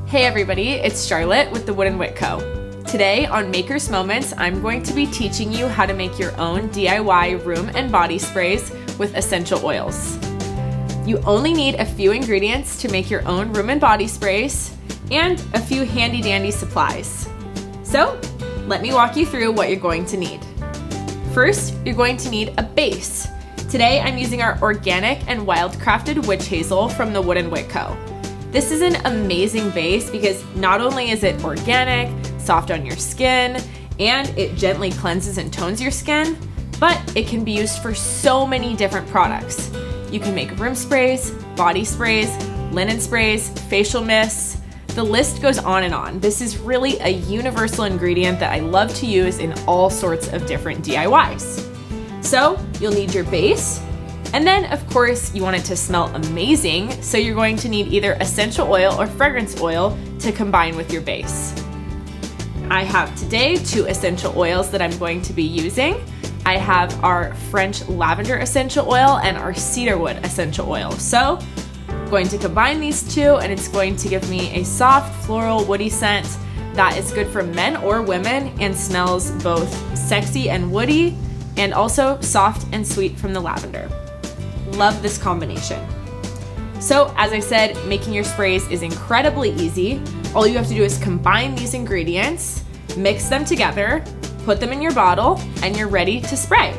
Hey everybody, it's Charlotte with the Wood & Wick Co. Today on Maker's Moments, I'm going to be teaching you how to make your own DIY room and body sprays with essential oils. You only need a few ingredients to make your own room and body sprays and a few handy dandy supplies. So, let me walk you through what you're going to need. First, you're going to need a base. Today I'm using our organic and wild-crafted witch hazel from the Wood & Wick Co. This is an amazing base because not only is it organic, soft on your skin, and it gently cleanses and tones your skin, but it can be used for so many different products. You can make room sprays, body sprays, linen sprays, facial mists. The list goes on and on. This is really a universal ingredient that I love to use in all sorts of different DIYs. So you'll need your base, and then of course you want it to smell amazing, so you're going to need either essential oil or fragrance oil to combine with your base. I have today 2 essential oils that I'm going to be using. I have our French lavender essential oil and our cedarwood essential oil. So I'm going to combine these two, and it's going to give me a soft floral woody scent that is good for men or women and smells both sexy and woody and also soft and sweet from the lavender. Love this combination. So as I said, making your sprays is incredibly easy. All you have to do is combine these ingredients, mix them together, put them in your bottle, and you're ready to spray.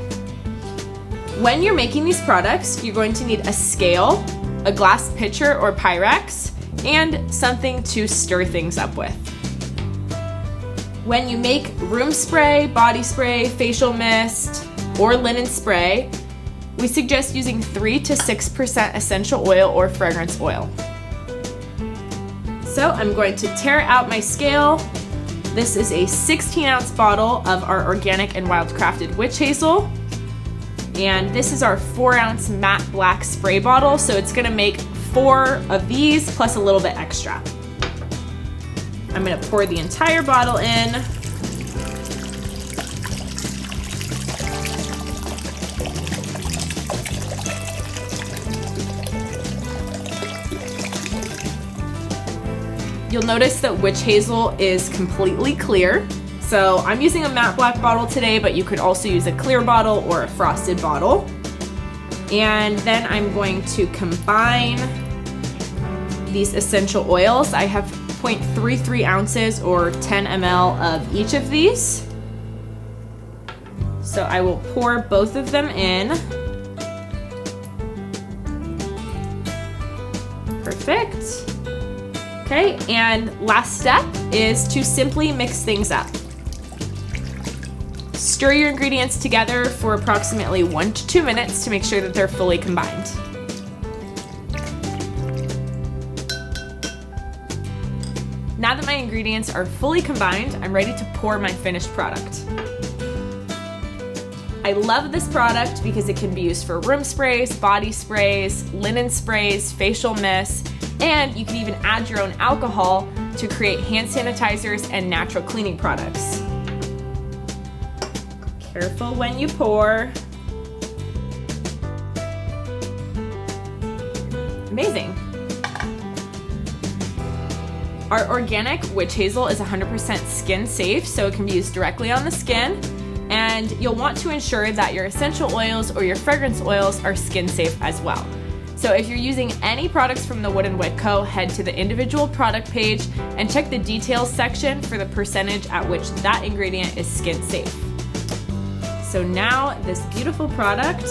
When you're making these products, you're going to need a scale, a glass pitcher or Pyrex, and something to stir things up with. When you make room spray, body spray, facial mist, or linen spray, we suggest using 3 to 6% essential oil or fragrance oil. So I'm going to tear out my scale. This is a 16-ounce bottle of our organic and wild-crafted witch hazel. And this is our 4-ounce matte black spray bottle, so it's gonna make 4 of these plus a little bit extra. I'm gonna pour the entire bottle in. You'll notice that witch hazel is completely clear. So I'm using a matte black bottle today, but you could also use a clear bottle or a frosted bottle. And then I'm going to combine these essential oils. I have 0.33 ounces or 10 ml of each of these. So I will pour both of them in. Perfect. Okay, and last step is to simply mix things up. Stir your ingredients together for approximately 1 to 2 minutes to make sure that they're fully combined. Now that my ingredients are fully combined, I'm ready to pour my finished product. I love this product because it can be used for room sprays, body sprays, linen sprays, facial mists, and you can even add your own alcohol to create hand sanitizers and natural cleaning products. Careful when you pour. Amazing. Our organic witch hazel is 100% skin safe, so it can be used directly on the skin. And you'll want to ensure that your essential oils or your fragrance oils are skin safe as well. So if you're using any products from the Wood & Wick Co., head to the individual product page and check the details section for the percentage at which that ingredient is skin safe. So now this beautiful product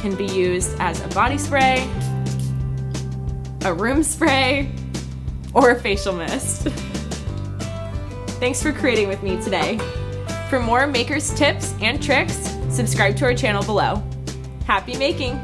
can be used as a body spray, a room spray, or a facial mist. Thanks for creating with me today. For more makers tips and tricks, subscribe to our channel below. Happy making!